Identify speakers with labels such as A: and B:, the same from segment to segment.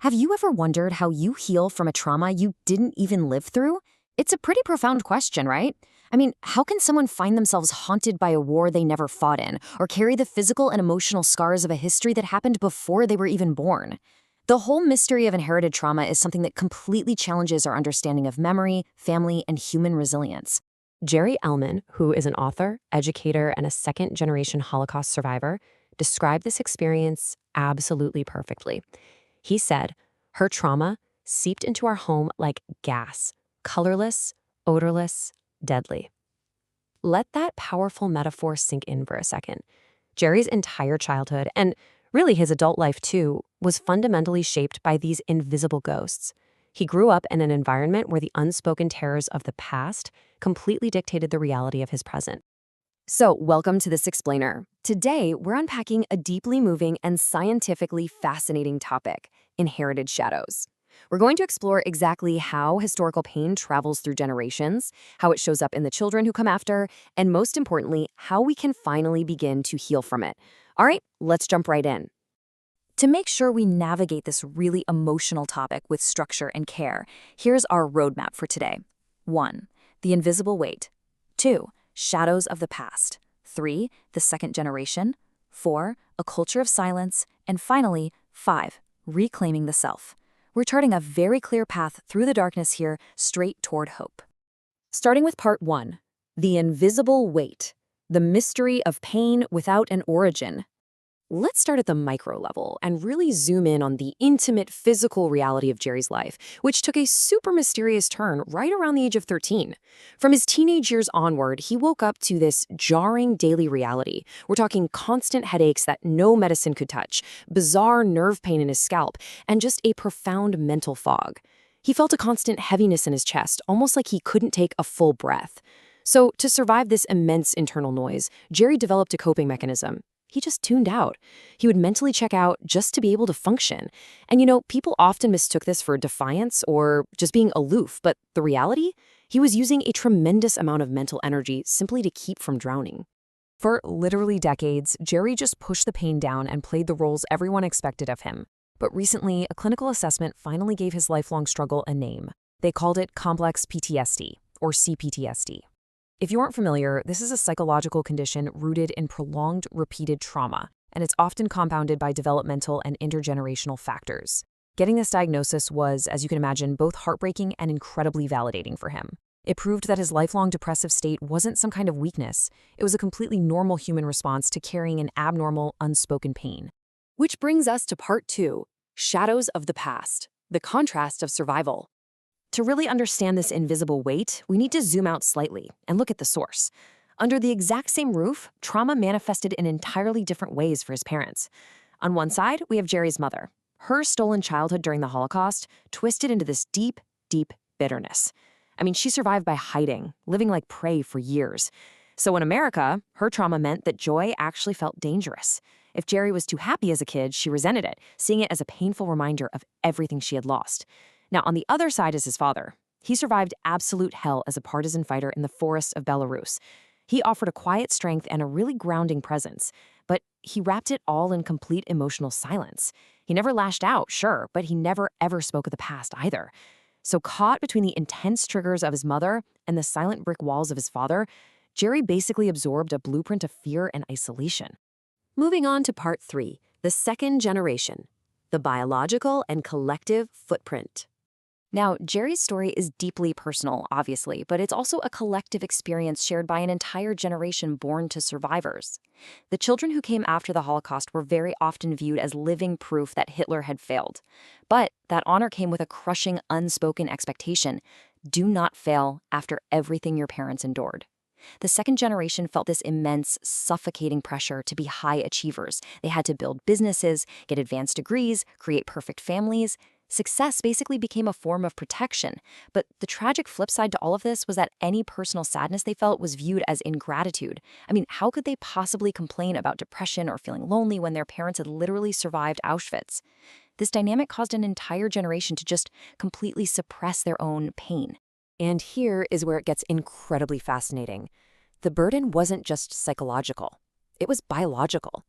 A: Have you ever wondered how you heal from a trauma you didn't even live through? It's a pretty profound question, right? I mean, how can someone find themselves haunted by a war they never fought in, or carry the physical and emotional scars of a history that happened before they were even born? The whole mystery of inherited trauma is something that completely challenges our understanding of memory, family, and human resilience.
B: Jerry Ellman, who is an author, educator, and a second-generation Holocaust survivor, described this experience absolutely perfectly. He said, "Her trauma seeped into our home like gas, colorless, odorless, deadly." Let that powerful metaphor sink in for a second. Jerry's entire childhood, and really his adult life too, was fundamentally shaped by these invisible ghosts. He grew up in an environment where the unspoken terrors of the past completely dictated the reality of his present.
A: So, welcome to This Explainer. Today, we're unpacking a deeply moving and scientifically fascinating topic: inherited shadows. We're going to explore exactly how historical pain travels through generations, how it shows up in the children who come after, and most importantly, how we can finally begin to heal from it. All right, let's jump right in. To make sure we navigate this really emotional topic with structure and care, here's our roadmap for today. 1. The invisible weight. 2. Shadows of the past. 3. The second generation. 4. A culture of silence. And finally, 5. Reclaiming the self. We're charting a very clear path through the darkness here, straight toward hope. Starting with part 1. The invisible weight. The mystery of pain without an origin. Let's start at the micro level and really zoom in on the intimate physical reality of Jerry's life, which took a super mysterious turn right around the age of 13. From his teenage years onward, he woke up to this jarring daily reality. We're talking constant headaches that no medicine could touch, bizarre nerve pain in his scalp, and just a profound mental fog. He felt a constant heaviness in his chest, almost like he couldn't take a full breath. So, to survive this immense internal noise, Jerry developed a coping mechanism. He just tuned out. He would mentally check out just to be able to function. And people often mistook this for defiance or just being aloof, but the reality? He was using a tremendous amount of mental energy simply to keep from drowning. For literally decades, Jerry just pushed the pain down and played the roles everyone expected of him. But recently, a clinical assessment finally gave his lifelong struggle a name. They called it complex PTSD, or CPTSD. If you aren't familiar, this is a psychological condition rooted in prolonged, repeated trauma, and it's often compounded by developmental and intergenerational factors. Getting this diagnosis was, as you can imagine, both heartbreaking and incredibly validating for him. It proved that his lifelong depressive state wasn't some kind of weakness. It was a completely normal human response to carrying an abnormal, unspoken pain. Which brings us to part 2, shadows of the past, the contrast of survival. To really understand this invisible weight, we need to zoom out slightly and look at the source. Under the exact same roof, trauma manifested in entirely different ways for his parents. On one side, we have Jerry's mother. Her stolen childhood during the Holocaust twisted into this deep, deep bitterness. I mean, she survived by hiding, living like prey for years. So in America, her trauma meant that joy actually felt dangerous. If Jerry was too happy as a kid, she resented it, seeing it as a painful reminder of everything she had lost. Now, on the other side is his father. He survived absolute hell as a partisan fighter in the forests of Belarus. He offered a quiet strength and a really grounding presence, but he wrapped it all in complete emotional silence. He never lashed out, sure, but he never ever spoke of the past either. So caught between the intense triggers of his mother and the silent brick walls of his father, Jerry basically absorbed a blueprint of fear and isolation. Moving on to part 3, the second generation, the biological and collective footprint. Now, Jerry's story is deeply personal, obviously, but it's also a collective experience shared by an entire generation born to survivors. The children who came after the Holocaust were very often viewed as living proof that Hitler had failed. But that honor came with a crushing, unspoken expectation: do not fail after everything your parents endured. The second generation felt this immense, suffocating pressure to be high achievers. They had to build businesses, get advanced degrees, create perfect families. Success basically became a form of protection, but the tragic flip side to all of this was that any personal sadness they felt was viewed as ingratitude. I mean, how could they possibly complain about depression or feeling lonely when their parents had literally survived Auschwitz? This dynamic caused an entire generation to just completely suppress their own pain. And here is where it gets incredibly fascinating. The burden wasn't just psychological, it was biological.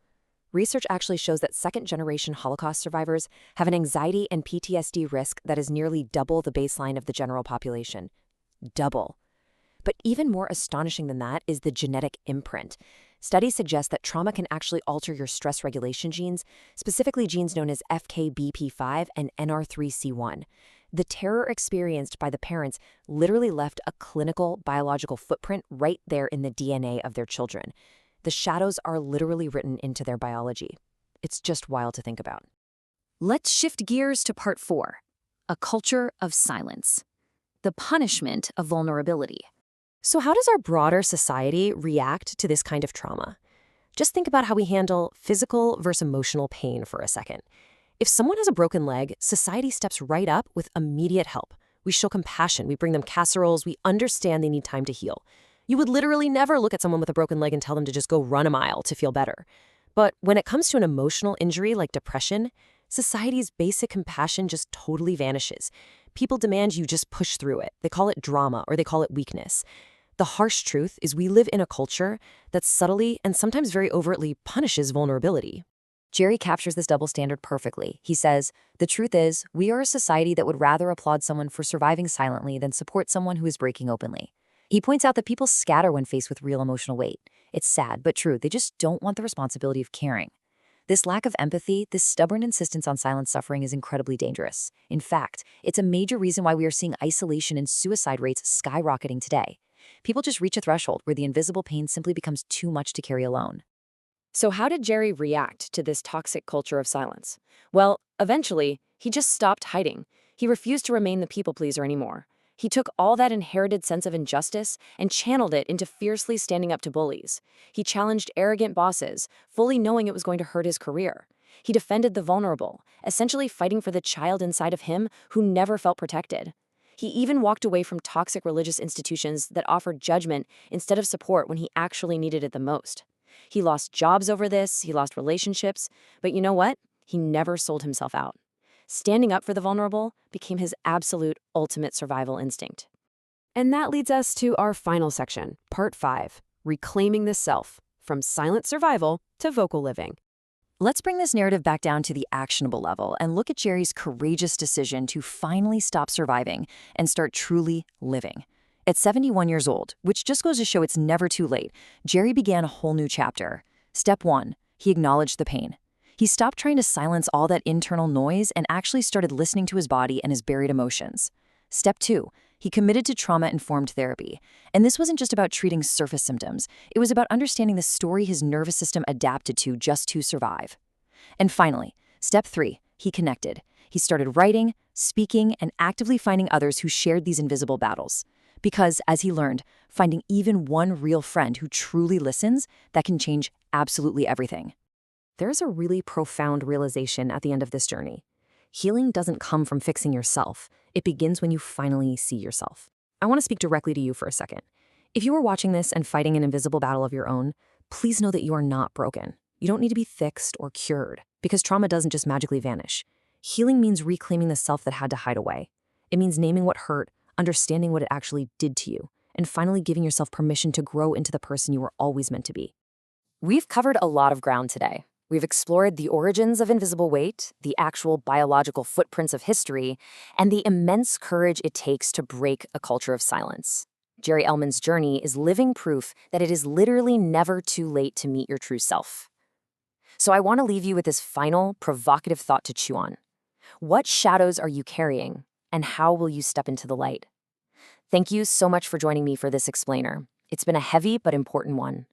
A: Research actually shows that second-generation Holocaust survivors have an anxiety and PTSD risk that is nearly double the baseline of the general population. Double. But even more astonishing than that is the genetic imprint. Studies suggest that trauma can actually alter your stress regulation genes, specifically genes known as FKBP5 and NR3C1. The terror experienced by the parents literally left a clinical biological footprint right there in the DNA of their children. The shadows are literally written into their biology. It's just wild to think about.
C: Let's shift gears to part 4, a culture of silence, the punishment of vulnerability.
B: So how does our broader society react to this kind of trauma? Just think about how we handle physical versus emotional pain for a second. If someone has a broken leg, society steps right up with immediate help. We show compassion, we bring them casseroles, we understand they need time to heal. You would literally never look at someone with a broken leg and tell them to just go run a mile to feel better. But when it comes to an emotional injury like depression, society's basic compassion just totally vanishes. People demand you just push through it. They call it drama or they call it weakness. The harsh truth is we live in a culture that subtly and sometimes very overtly punishes vulnerability.
A: Jerry captures this double standard perfectly. He says, "The truth is, we are a society that would rather applaud someone for surviving silently than support someone who is breaking openly." He points out that people scatter when faced with real emotional weight. It's sad, but true. They just don't want the responsibility of caring. This lack of empathy, this stubborn insistence on silent suffering is incredibly dangerous. In fact, it's a major reason why we are seeing isolation and suicide rates skyrocketing today. People just reach a threshold where the invisible pain simply becomes too much to carry alone.
B: So how did Jerry react to this toxic culture of silence? Well, eventually, he just stopped hiding. He refused to remain the people pleaser anymore. He took all that inherited sense of injustice and channeled it into fiercely standing up to bullies. He challenged arrogant bosses, fully knowing it was going to hurt his career. He defended the vulnerable, essentially fighting for the child inside of him who never felt protected. He even walked away from toxic religious institutions that offered judgment instead of support when he actually needed it the most. He lost jobs over this, he lost relationships, but you know what? He never sold himself out. Standing up for the vulnerable became his absolute ultimate survival instinct. And that leads us to our final section, part 5, reclaiming the self, from silent survival to vocal living.
A: Let's bring this narrative back down to the actionable level and look at Jerry's courageous decision to finally stop surviving and start truly living. At 71 years old, which just goes to show it's never too late, Jerry began a whole new chapter. Step 1, he acknowledged the pain. He stopped trying to silence all that internal noise and actually started listening to his body and his buried emotions. Step 2, he committed to trauma-informed therapy. And this wasn't just about treating surface symptoms. It was about understanding the story his nervous system adapted to just to survive. And finally, step 3, he connected. He started writing, speaking, and actively finding others who shared these invisible battles. Because, as he learned, finding even one real friend who truly listens, that can change absolutely everything.
B: There's a really profound realization at the end of this journey. Healing doesn't come from fixing yourself. It begins when you finally see yourself. I want to speak directly to you for a second. If you are watching this and fighting an invisible battle of your own, please know that you are not broken. You don't need to be fixed or cured, because trauma doesn't just magically vanish. Healing means reclaiming the self that had to hide away. It means naming what hurt, understanding what it actually did to you, and finally giving yourself permission to grow into the person you were always meant to be.
A: We've covered a lot of ground today. We've explored the origins of invisible weight, the actual biological footprints of history, and the immense courage it takes to break a culture of silence. Jerry Ellman's journey is living proof that it is literally never too late to meet your true self. So I want to leave you with this final, provocative thought to chew on. What shadows are you carrying, and how will you step into the light? Thank you so much for joining me for this explainer. It's been a heavy but important one.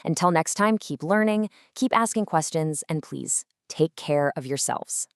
A: Until next time, keep learning, keep asking questions, and please, take care of yourselves.